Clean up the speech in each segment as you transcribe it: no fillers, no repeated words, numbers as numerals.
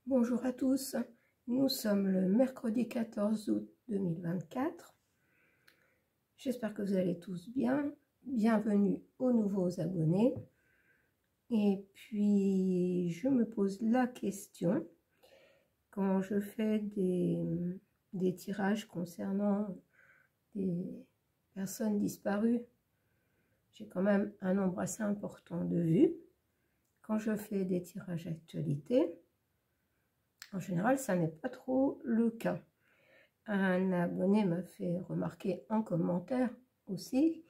Bonjour à tous, nous sommes le mercredi 14 août 2024. J'espère que vous allez tous bien. Bienvenue aux nouveaux abonnés. Et puis, je me pose la question, quand je fais des tirages concernant des personnes disparues, j'ai quand même un nombre assez important de vues. Quand je fais des tirages actualité, en général, ça n'est pas trop le cas. Un abonné m'a fait remarquer en commentaire aussi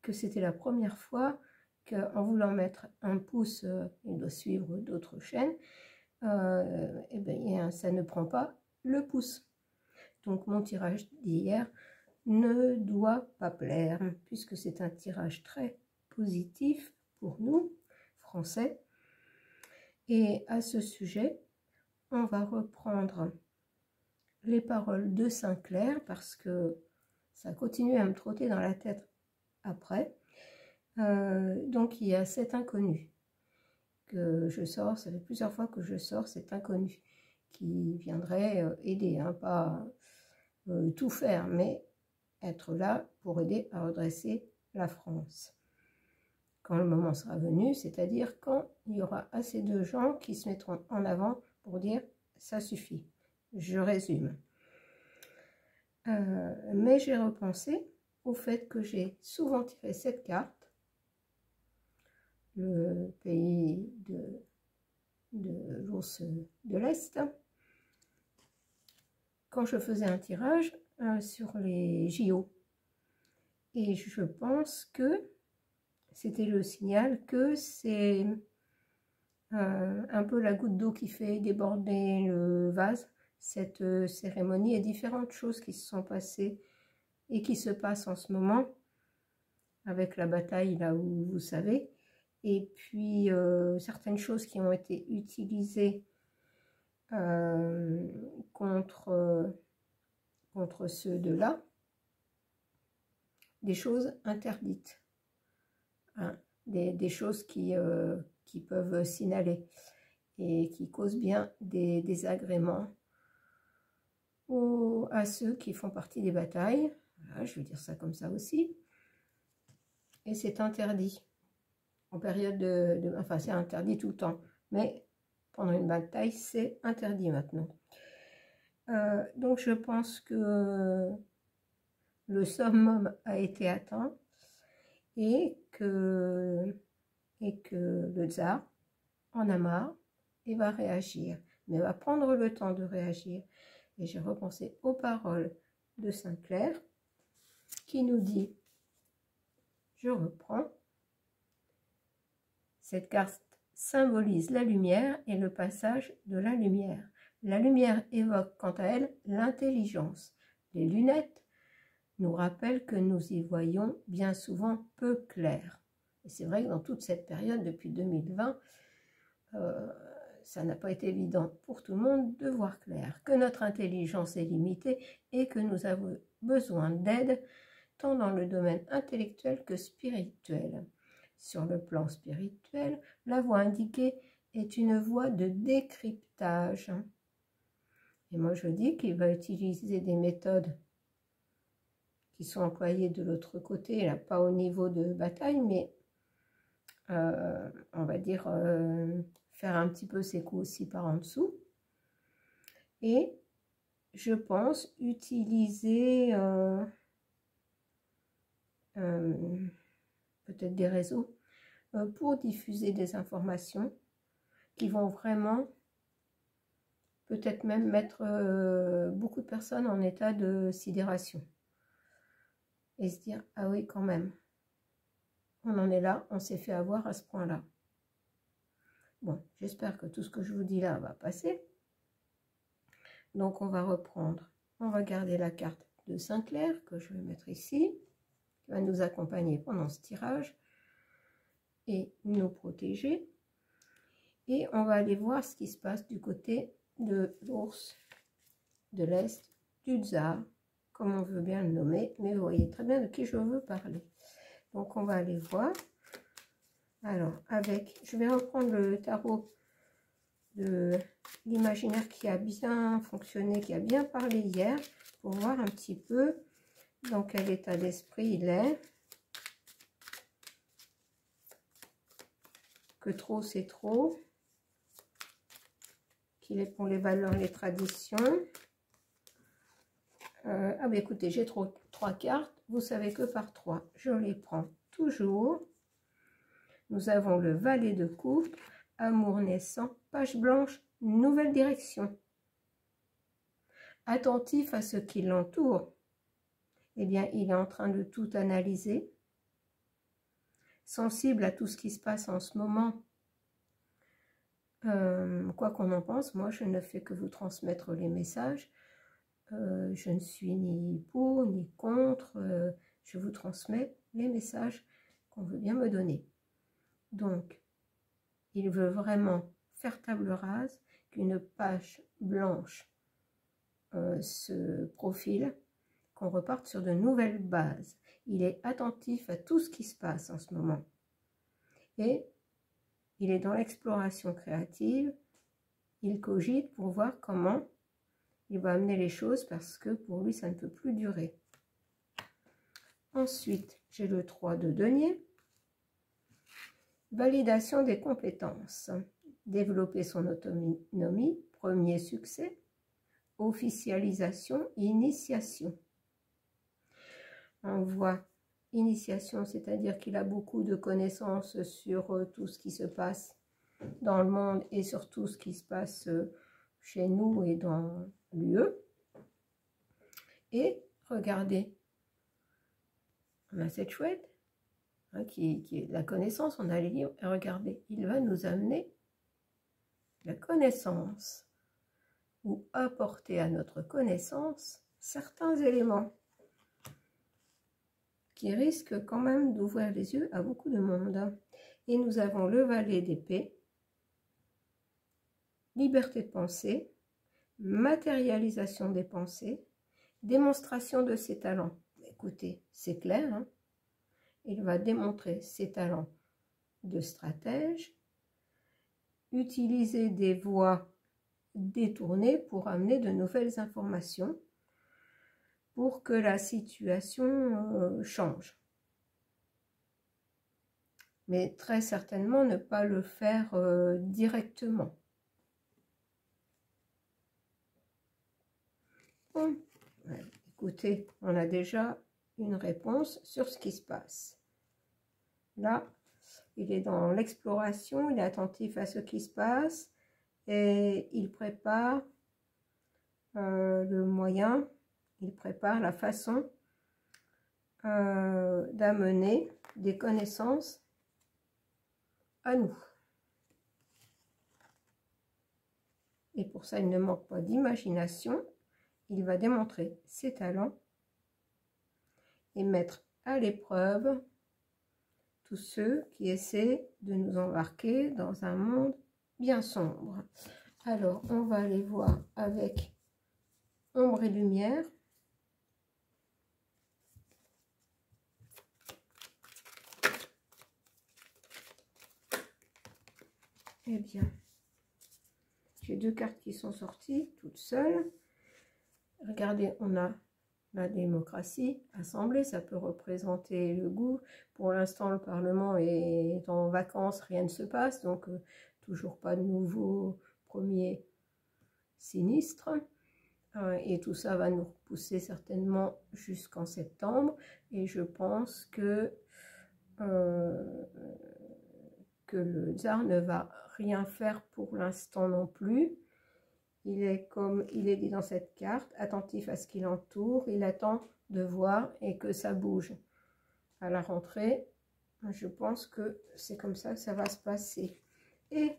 que c'était la première fois qu'en voulant mettre un pouce, il doit suivre d'autres chaînes, et bien, ça ne prend pas le pouce. Donc mon tirage d'hier ne doit pas plaire, puisque c'est un tirage très positif pour nous, Français. Et à ce sujet, on va reprendre les paroles de Saint-Clair, parce que ça continue à me trotter dans la tête après. Donc il y a cet inconnu que je sors, ça fait plusieurs fois que je sors cet inconnu qui viendrait aider, hein, pas tout faire, mais être là pour aider à redresser la France. Quand le moment sera venu, c'est-à-dire quand il y aura assez de gens qui se mettront en avant pour dire « ça suffit ». Je résume. Mais j'ai repensé au fait que j'ai souvent tiré cette carte, le pays de l'ours de l'Est, quand je faisais un tirage sur les JO. Et je pense que c'était le signal que c'est un peu la goutte d'eau qui fait déborder le vase. Cette cérémonie et différentes choses qui se sont passées et qui se passent en ce moment, avec la bataille là où vous savez, et puis certaines choses qui ont été utilisées contre ceux de là, des choses interdites, hein, des choses qui peuvent signaler et qui causent bien des désagréments à ceux qui font partie des batailles. Voilà, je vais dire ça comme ça aussi. Et c'est interdit en période enfin c'est interdit tout le temps, mais pendant une bataille c'est interdit maintenant. Donc je pense que le summum a été atteint et que le tsar en a marre et va réagir, mais va prendre le temps de réagir. Et j'ai repensé aux paroles de Saint-Clair qui nous dit, je reprends, cette carte symbolise la lumière et le passage de la lumière. La lumière évoque quant à elle l'intelligence. Les lunettes nous rappellent que nous y voyons bien souvent peu clair. Et c'est vrai que dans toute cette période, depuis 2020, ça n'a pas été évident pour tout le monde de voir clair, que notre intelligence est limitée et que nous avons besoin d'aide tant dans le domaine intellectuel que spirituel. Sur le plan spirituel, la voie indiquée est une voie de décryptage. Et moi je dis qu'il va utiliser des méthodes qui sont employées de l'autre côté, là, pas au niveau de bataille, mais on va dire faire un petit peu ses coups aussi par en dessous. Et je pense utiliser peut-être des réseaux pour diffuser des informations qui vont vraiment peut-être même mettre beaucoup de personnes en état de sidération et se dire ah oui quand même on en est là, on s'est fait avoir à ce point là. Bon, j'espère que tout ce que je vous dis là va passer. Donc on va reprendre, on va garder la carte de Saint-Clair que je vais mettre ici, qui va nous accompagner pendant ce tirage et nous protéger. Et on va aller voir ce qui se passe du côté de l'ours de l'Est, du tsar, comme on veut bien le nommer, mais vous voyez très bien de qui je veux parler. Donc on va aller voir. Alors, je vais reprendre le tarot de l'imaginaire qui a bien fonctionné, qui a bien parlé hier, pour voir un petit peu dans quel état d'esprit il est. Que trop c'est trop. Qu'il est pour les valeurs, les traditions. Ah ben écoutez, j'ai trois cartes. Vous savez que par 3, je les prends toujours. Nous avons le valet de coupe, amour naissant, page blanche, nouvelle direction. Attentif à ce qui l'entoure. Eh bien, il est en train de tout analyser. Sensible à tout ce qui se passe en ce moment. Quoi qu'on en pense, moi, je ne fais que vous transmettre les messages. Je ne suis ni pour, ni contre. Je vous transmets les messages qu'on veut bien me donner. Donc, il veut vraiment faire table rase, qu'une page blanche se profile, qu'on reparte sur de nouvelles bases. Il est attentif à tout ce qui se passe en ce moment. Et il est dans l'exploration créative. Il cogite pour voir comment il va amener les choses parce que pour lui, ça ne peut plus durer. Ensuite, j'ai le 3 de denier. Validation des compétences. Développer son autonomie, premier succès. Officialisation, initiation. On voit initiation, c'est-à-dire qu'il a beaucoup de connaissances sur tout ce qui se passe dans le monde et sur tout ce qui se passe chez nous et dans l'UE. Et regardez, on a cette chouette hein, qui est la connaissance, on a les livres, et regardez, il va nous amener la connaissance ou apporter à notre connaissance certains éléments qui risquent quand même d'ouvrir les yeux à beaucoup de monde. Et nous avons le valet d'épée, liberté de pensée, matérialisation des pensées, démonstration de ses talents. Écoutez, c'est clair, hein, il va démontrer ses talents de stratège, utiliser des voies détournées pour amener de nouvelles informations, pour que la situation change. Mais très certainement ne pas le faire directement. Bon, écoutez, on a déjà une réponse sur ce qui se passe. Là, il est dans l'exploration, il est attentif à ce qui se passe et il prépare le moyen, il prépare la façon d'amener des connaissances à nous. Et pour ça, il ne manque pas d'imagination. Il va démontrer ses talents et mettre à l'épreuve tous ceux qui essaient de nous embarquer dans un monde bien sombre. Alors, on va aller voir avec ombre et lumière. Eh bien, j'ai deux cartes qui sont sorties toutes seules. Regardez, on a la démocratie, assemblée, ça peut représenter le goût. Pour l'instant, le Parlement est en vacances, rien ne se passe, donc toujours pas de nouveau premier sinistre. Et tout ça va nous repousser certainement jusqu'en septembre. Et je pense que le tsar ne va rien faire pour l'instant non plus. Il est comme il est dit dans cette carte, attentif à ce qui l'entoure, il attend de voir et que ça bouge. À la rentrée, je pense que c'est comme ça que ça va se passer. Et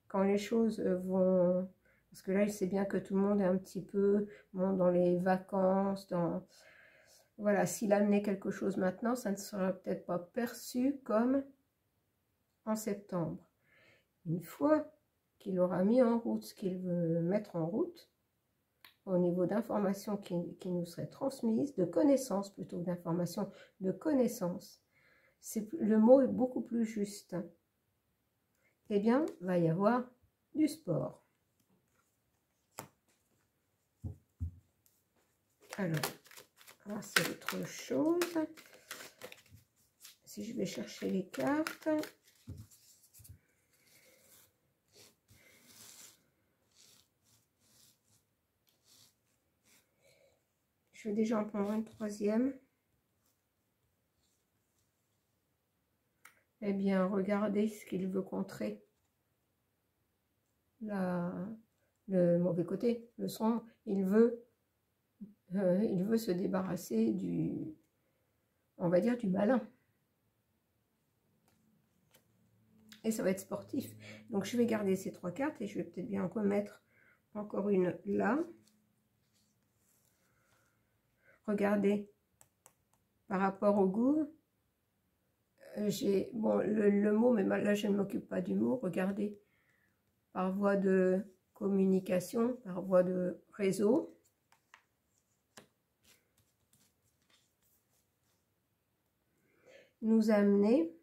quand les choses vont... Parce que là, il sait bien que tout le monde est un petit peu dans les vacances, dans... Voilà, s'il amenait quelque chose maintenant, ça ne sera peut-être pas perçu comme en septembre. Une fois qu'il aura mis en route ce qu'il veut mettre en route, au niveau d'informations qui nous seraient transmises, de connaissances plutôt que d'informations, de connaissances, le mot est beaucoup plus juste. Eh bien, va y avoir du sport. Alors, on va c'est autre chose. Si je vais chercher les cartes. Je vais déjà en prendre une troisième. Eh bien, regardez ce qu'il veut contrer. Le mauvais côté, le sombre. Il veut se débarrasser du, on va dire, du malin. Et ça va être sportif. Donc, je vais garder ces trois cartes et je vais peut-être bien encore mettre encore une là. Regardez, par rapport au goût, j'ai, bon, le mot, mais là, je ne m'occupe pas du mot. Regardez, par voie de communication, par voie de réseau. Nous amener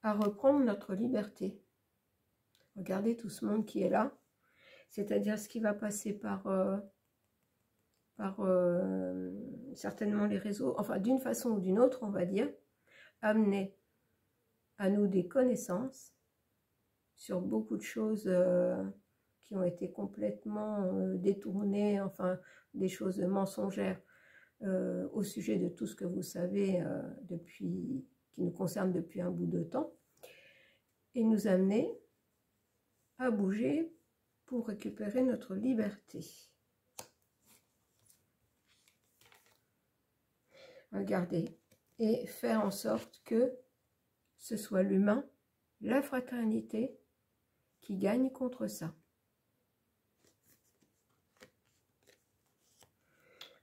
à reprendre notre liberté. Regardez tout ce monde qui est là, c'est-à-dire ce qui va passer par certainement les réseaux, enfin d'une façon ou d'une autre, on va dire, amener à nous des connaissances sur beaucoup de choses qui ont été complètement détournées, enfin des choses mensongères au sujet de tout ce que vous savez qui nous concerne depuis un bout de temps, et nous amener à bouger pour récupérer notre liberté. Regardez, et faire en sorte que ce soit l'humain, la fraternité, qui gagne contre ça.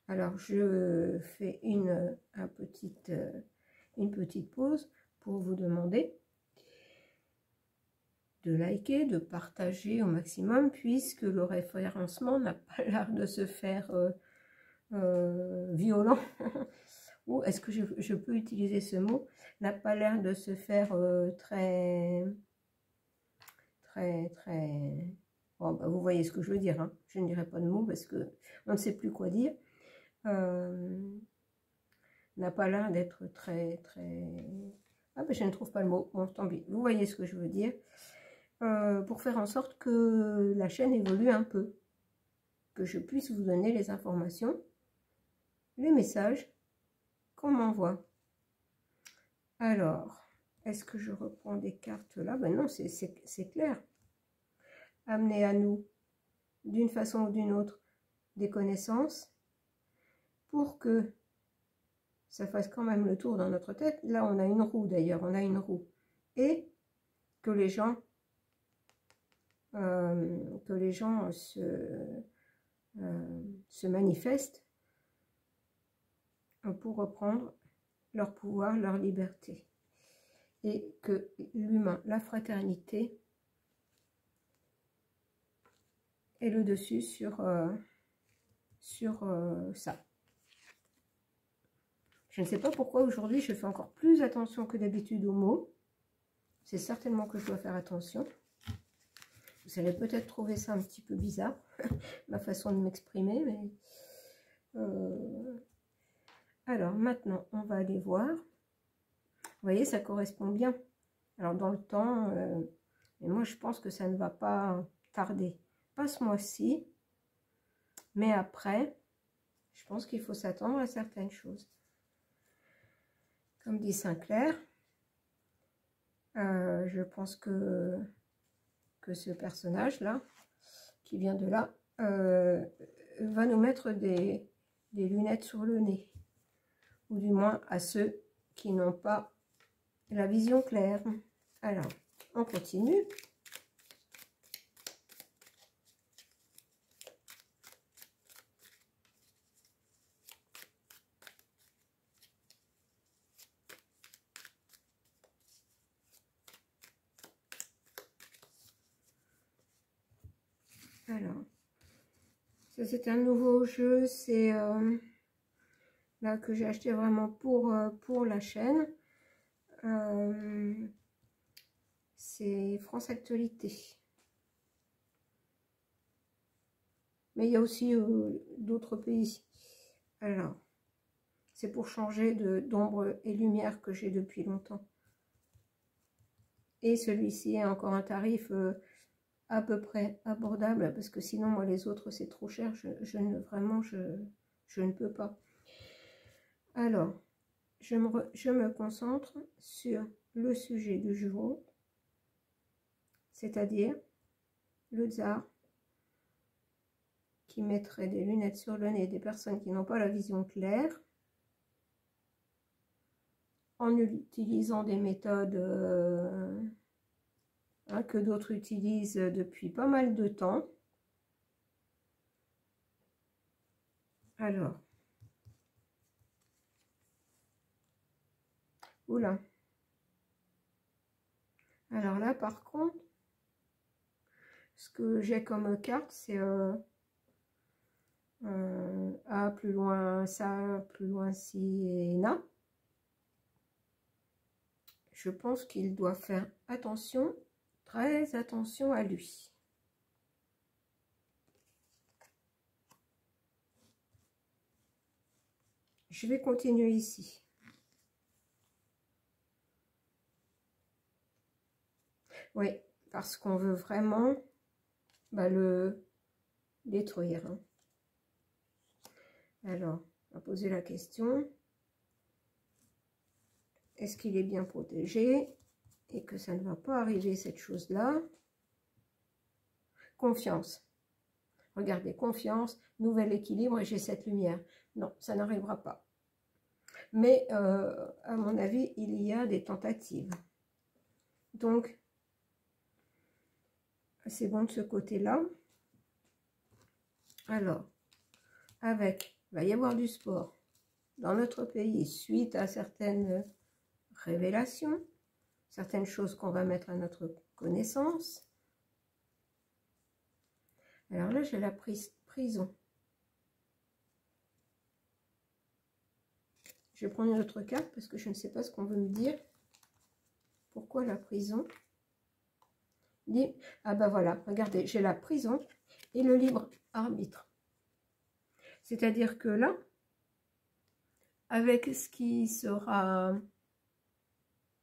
Alors, je fais une petite pause pour vous demander de liker, de partager au maximum, puisque le référencement n'a pas l'air de se faire violent. Ou est-ce que je peux utiliser ce mot? N'a pas l'air de se faire très... Bon, bah, vous voyez ce que je veux dire, hein. Je ne dirai pas de mots parce que on ne sait plus quoi dire. N'a pas l'air d'être très... Ah ben je ne trouve pas le mot. Bon, tant pis. Vous voyez ce que je veux dire. Pour faire en sorte que la chaîne évolue un peu. Que je puisse vous donner les informations, les messages qu'on m'envoie. Alors, est-ce que je reprends des cartes là? Ben non, c'est clair. Amener à nous, d'une façon ou d'une autre, des connaissances pour que ça fasse quand même le tour dans notre tête. Là, on a une roue d'ailleurs, on a une roue. Et que les gens, se manifestent pour reprendre leur pouvoir, leur liberté. Et que l'humain, la fraternité, est le dessus sur ça. Je ne sais pas pourquoi aujourd'hui je fais encore plus attention que d'habitude aux mots. C'est certainement que je dois faire attention. Vous allez peut-être trouver ça un petit peu bizarre, ma façon de m'exprimer, mais... Alors maintenant, on va aller voir. Vous voyez, ça correspond bien. Alors dans le temps, mais moi je pense que ça ne va pas tarder. Pas ce mois-ci, mais après, je pense qu'il faut s'attendre à certaines choses. Comme dit Sinclair, je pense que ce personnage-là, qui vient de là, va nous mettre des lunettes sur le nez. Ou du moins à ceux qui n'ont pas la vision claire. Alors, on continue. Alors, ça c'est un nouveau jeu, c'est là que j'ai acheté vraiment pour la chaîne. c'est France Actualité. Mais il y a aussi d'autres pays. Alors, c'est pour changer d'ombre et lumière que j'ai depuis longtemps. Et celui-ci est encore un tarif à peu près abordable, parce que sinon, moi, les autres, c'est trop cher. Je ne peux pas. Alors, je me concentre sur le sujet du jour, c'est-à-dire le tsar qui mettrait des lunettes sur le nez des personnes qui n'ont pas la vision claire, en utilisant des méthodes que d'autres utilisent depuis pas mal de temps. Alors, oula. Alors là, par contre, ce que j'ai comme carte, c'est A, plus loin ça, plus loin ci et na. Je pense qu'il doit faire attention, très attention à lui. Je vais continuer ici. Oui, parce qu'on veut vraiment le détruire. Hein. Alors, on va poser la question. Est-ce qu'il est bien protégé et que ça ne va pas arriver cette chose-là? Confiance. Regardez, confiance, nouvel équilibre et j'ai cette lumière. Non, ça n'arrivera pas. Mais, à mon avis, il y a des tentatives. Donc, c'est bon de ce côté-là. Alors, il va y avoir du sport dans notre pays suite à certaines révélations, certaines choses qu'on va mettre à notre connaissance. Alors là, j'ai la prison. Je vais prendre une autre carte parce que je ne sais pas ce qu'on veut me dire. Pourquoi la prison? Ah ben voilà, regardez, j'ai la prison et le libre arbitre. C'est-à-dire que là, avec ce qui sera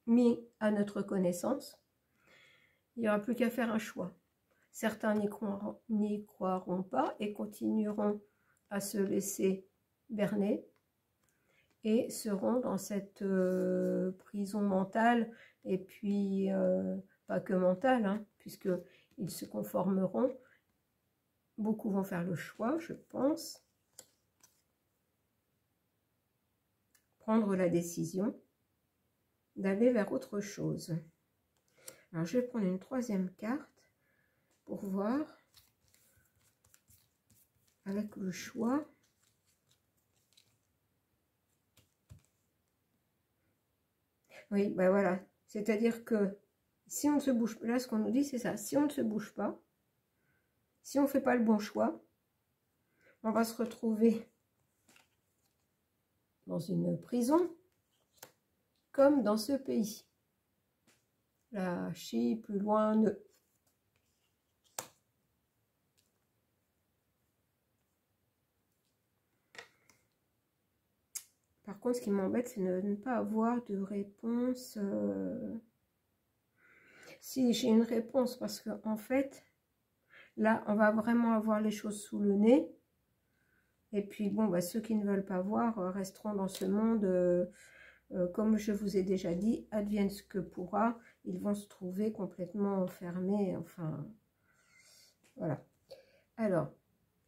mis à notre connaissance, il n'y aura plus qu'à faire un choix. Certains n'y croiront pas et continueront à se laisser berner et seront dans cette prison mentale, et puis pas que mentale, hein, puisqu'ils se conformeront. Beaucoup vont faire le choix, je pense, prendre la décision d'aller vers autre chose. Alors, je vais prendre une troisième carte pour voir avec le choix. Oui, ben voilà. C'est-à-dire que si on ne se bouge pas, là ce qu'on nous dit c'est ça, si on ne se bouge pas, si on ne fait pas le bon choix, on va se retrouver dans une prison comme dans ce pays. La Chine, plus loin, ne. Par contre, ce qui m'embête, c'est de ne pas avoir de réponse. Si j'ai une réponse, parce que en fait, là, on va vraiment avoir les choses sous le nez. Et puis, bon, bah, ceux qui ne veulent pas voir resteront dans ce monde, comme je vous ai déjà dit, advienne ce que pourra. Ils vont se trouver complètement enfermés, enfin, voilà. Alors,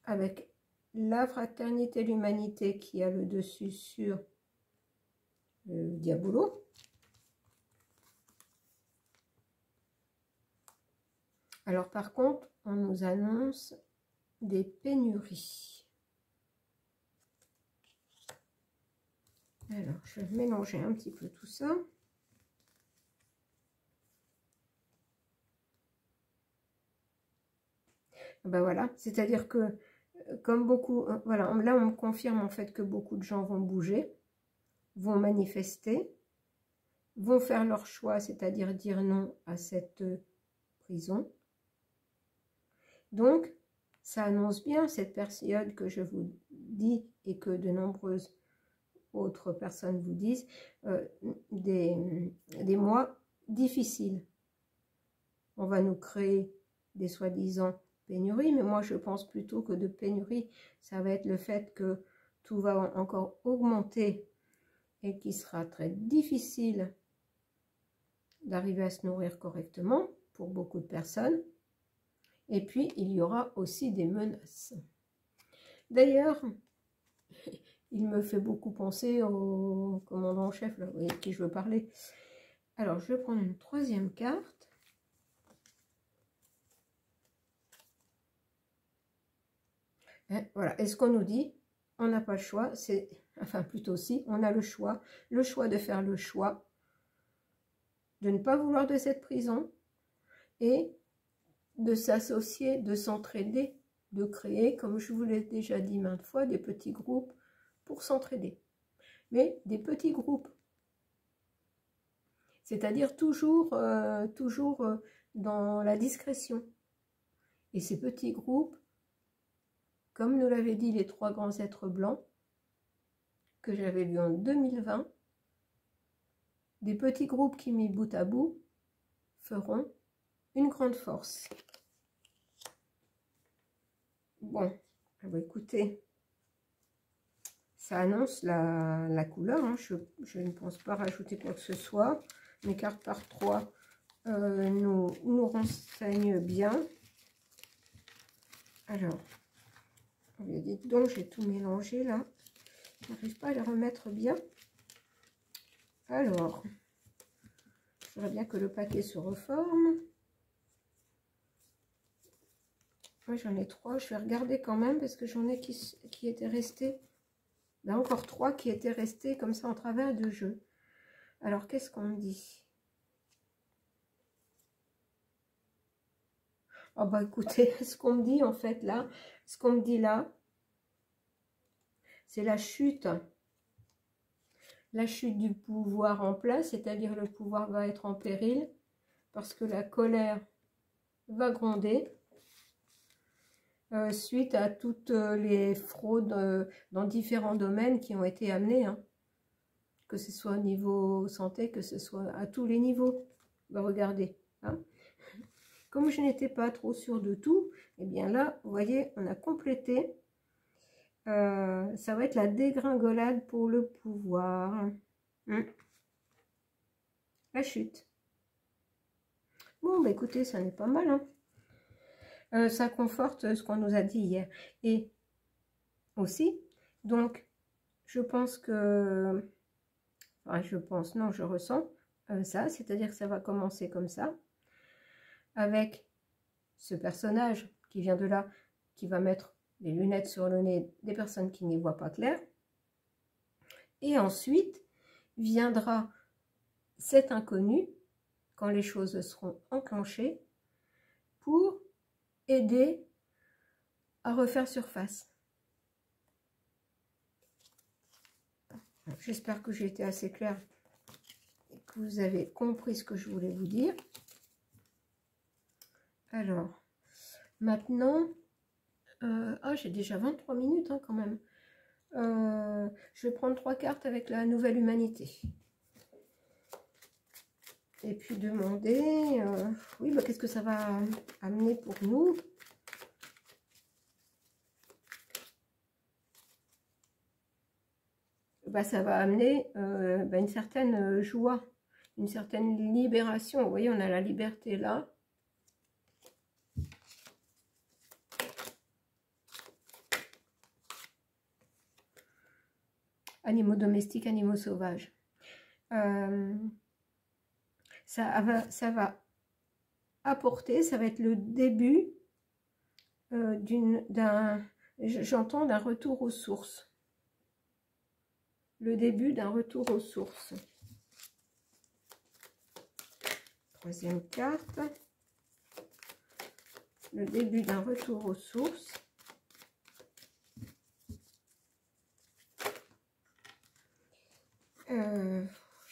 avec la fraternité, l'humanité qui a le dessus sur le diabolo. Alors, par contre, on nous annonce des pénuries. Alors, je vais mélanger un petit peu tout ça. Ben voilà, c'est-à-dire que comme beaucoup, voilà, là on me confirme en fait que beaucoup de gens vont bouger, vont manifester, vont faire leur choix, c'est-à-dire dire non à cette prison. Donc, ça annonce bien cette période que je vous dis et que de nombreuses autres personnes vous disent, des mois difficiles. On va nous créer des soi-disant pénuries, mais moi je pense plutôt que de pénurie, ça va être le fait que tout va encore augmenter et qu'il sera très difficile d'arriver à se nourrir correctement pour beaucoup de personnes. Et puis, il y aura aussi des menaces. D'ailleurs, il me fait beaucoup penser au commandant en chef, là, avec qui je veux parler. Alors, je vais prendre une troisième carte. Et voilà. Et ce qu'on nous dit, on n'a pas le choix. C'est, enfin, plutôt si, on a le choix de faire le choix de ne pas vouloir de cette prison et de s'associer, de s'entraider, de créer, comme je vous l'ai déjà dit maintes fois, des petits groupes pour s'entraider. Mais des petits groupes. C'est-à-dire toujours dans la discrétion. Et ces petits groupes, comme nous l'avaient dit les 3 grands êtres blancs, que j'avais vus en 2020, des petits groupes qui, mis bout à bout, feront une grande force. Bon, écoutez, ça annonce la couleur, hein. Je ne pense pas rajouter quoi que ce soit. Mes cartes par 3 nous renseignent bien. Alors, dites donc, j'ai tout mélangé là. Je n'arrive pas à les remettre bien. Alors, je voudrais bien que le paquet se reforme. Moi, j'en ai 3. Je vais regarder quand même parce que j'en ai qui étaient restés. Ben, encore 3 qui étaient restés comme ça en travers de jeu. Alors, qu'est-ce qu'on me dit? Oh, bah écoutez, ce qu'on me dit en fait là, ce qu'on me dit là, c'est la chute. La chute du pouvoir en place, c'est-à-dire le pouvoir va être en péril parce que la colère va gronder suite à toutes les fraudes dans différents domaines qui ont été amenées, hein. Que ce soit au niveau santé, que ce soit à tous les niveaux. Bah, regardez, hein. Comme je n'étais pas trop sûre de tout, et eh bien là, vous voyez, on a complété. Ça va être la dégringolade pour le pouvoir. La chute. Bon, bah écoutez, ça n'est pas mal, hein. Ça conforte ce qu'on nous a dit hier. Et aussi, donc, je pense que... Enfin, je pense, non, je ressens ça. C'est-à-dire que ça va commencer comme ça. Avec ce personnage qui vient de là, qui va mettre des lunettes sur le nez des personnes qui n'y voient pas clair. Et ensuite, viendra cet inconnu, quand les choses seront enclenchées, pour aider à refaire surface. J'espère que j'ai été assez claire et que vous avez compris ce que je voulais vous dire. Alors, maintenant, j'ai déjà 23 minutes hein, quand même. Je vais prendre 3 cartes avec la nouvelle humanité. Et puis demander, oui, bah, qu'est-ce que ça va amener pour nous? Bah, ça va amener une certaine joie, une certaine libération. Vous voyez, on a la liberté là. Animaux domestiques, animaux sauvages. Ça va apporter, ça va être le début j'entends d'un retour aux sources. Le début d'un retour aux sources. Troisième carte. Le début d'un retour aux sources.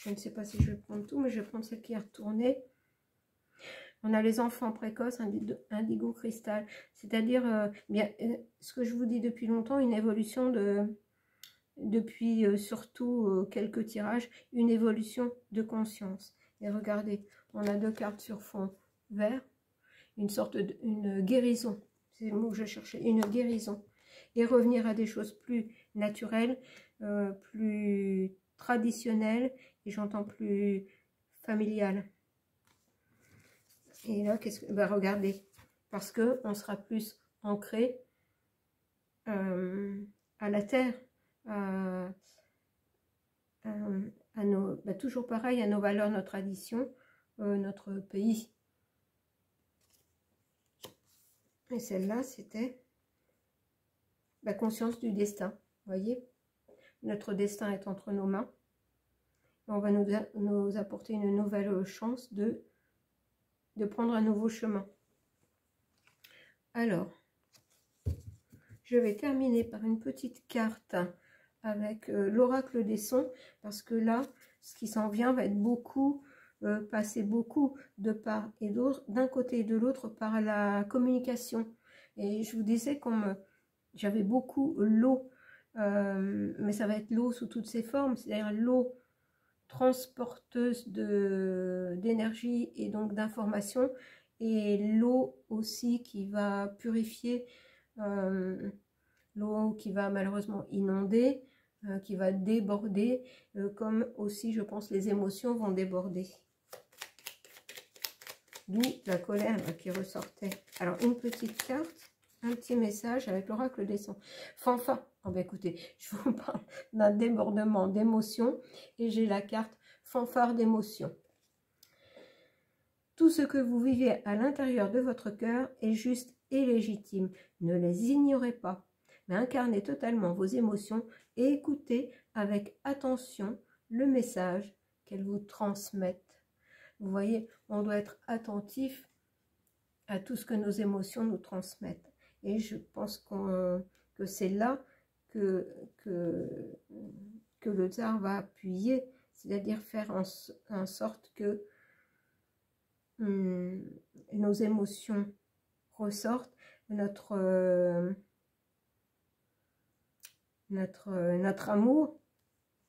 Je ne sais pas si je vais prendre tout, mais je vais prendre celle qui est retournée. On a les enfants précoces, indigo cristal. C'est-à-dire, ce que je vous dis depuis longtemps, une évolution depuis surtout quelques tirages, une évolution de conscience. Et regardez, on a 2 cartes sur fond vert, une sorte une guérison. C'est le mot que je cherchais, une guérison. Et revenir à des choses plus naturelles, plus traditionnelles, et j'entends plus familiales. Et là, qu'est-ce que... Ben, regardez, parce que on sera plus ancré à la terre, à nos, ben, toujours pareil, à nos valeurs, nos traditions, notre pays. Et celle-là, c'était la conscience du destin. Voyez, notre destin est entre nos mains. On va nous apporter une nouvelle chance de prendre un nouveau chemin. Alors, je vais terminer par une petite carte avec l'oracle des sons, parce que là, ce qui s'en vient va être beaucoup, passer beaucoup de part et d'autre, d'un côté et de l'autre, par la communication. Et je vous disais comme j'avais beaucoup l'eau, mais ça va être l'eau sous toutes ses formes, c'est-à-dire l'eau transporteuse d'énergie et donc d'informations, et l'eau aussi qui va purifier, l'eau qui va malheureusement inonder, qui va déborder, comme aussi je pense les émotions vont déborder. D'où la colère qui ressortait. Alors une petite carte, un petit message avec l'oracle des sons. Fanfare. Oh ben écoutez, je vous parle d'un débordement d'émotions et j'ai la carte fanfare d'émotions. Tout ce que vous vivez à l'intérieur de votre cœur est juste et légitime. Ne les ignorez pas, mais incarnez totalement vos émotions et écoutez avec attention le message qu'elles vous transmettent. Vous voyez, on doit être attentif à tout ce que nos émotions nous transmettent. Et je pense que c'est là que le tsar va appuyer, c'est-à-dire faire en sorte que nos émotions ressortent, notre amour,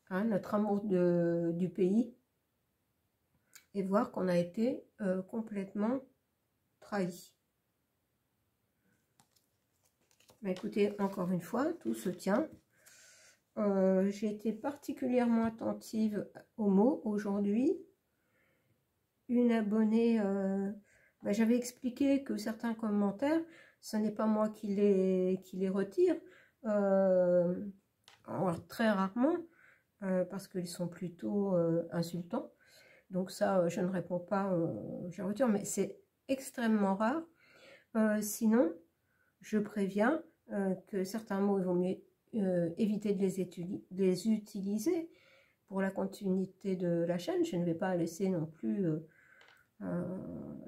hein, notre amour du pays, et voir qu'on a été complètement trahi. Mais écoutez, encore une fois, tout se tient. J'ai été particulièrement attentive aux mots aujourd'hui. Une abonnée, j'avais expliqué que certains commentaires, ce n'est pas moi qui les retire, alors, très rarement, parce qu'ils sont plutôt insultants. Donc ça, je ne réponds pas, je retire, mais c'est extrêmement rare. Sinon, je préviens que certains mots, il vaut mieux éviter de les utiliser pour la continuité de la chaîne. Je ne vais pas laisser non plus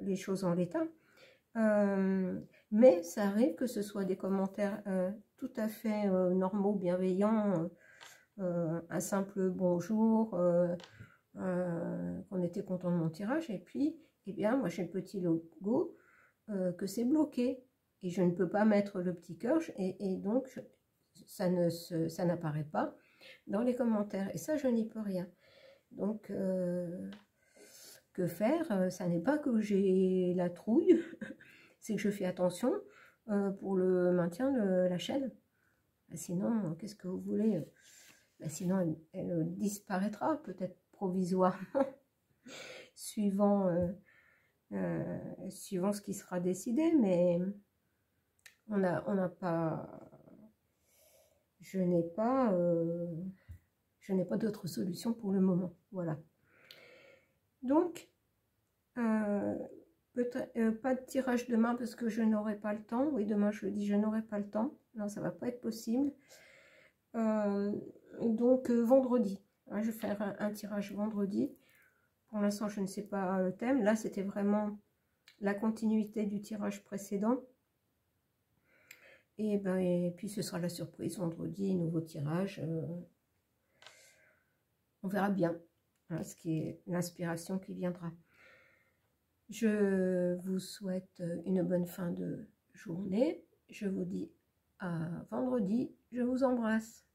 les choses en l'état. Mais ça arrive que ce soit des commentaires tout à fait normaux, bienveillants, un simple bonjour, qu'on était content de mon tirage, et puis, eh bien, moi j'ai le petit logo que c'est bloqué, et je ne peux pas mettre le petit cœur, et donc ça n'apparaît pas dans les commentaires, et ça je n'y peux rien. Donc que faire? Ça n'est pas que j'ai la trouille, c'est que je fais attention pour le maintien de la chaîne. Sinon, qu'est-ce que vous voulez? Sinon elle disparaîtra peut-être provisoirement suivant ce qui sera décidé, mais on n'a pas, je n'ai pas d'autre solution pour le moment. Voilà. Donc peut-être pas de tirage demain parce que je n'aurai pas le temps. Oui, demain je dis je n'aurai pas le temps. Non, ça va pas être possible. Donc vendredi, hein, je vais faire un tirage vendredi. Pour l'instant, je ne sais pas le thème. Là, c'était vraiment la continuité du tirage précédent. Et puis, ce sera la surprise vendredi, nouveau tirage. On verra bien. hein, ce qui est l'inspiration qui viendra. Je vous souhaite une bonne fin de journée. Je vous dis à vendredi. Je vous embrasse.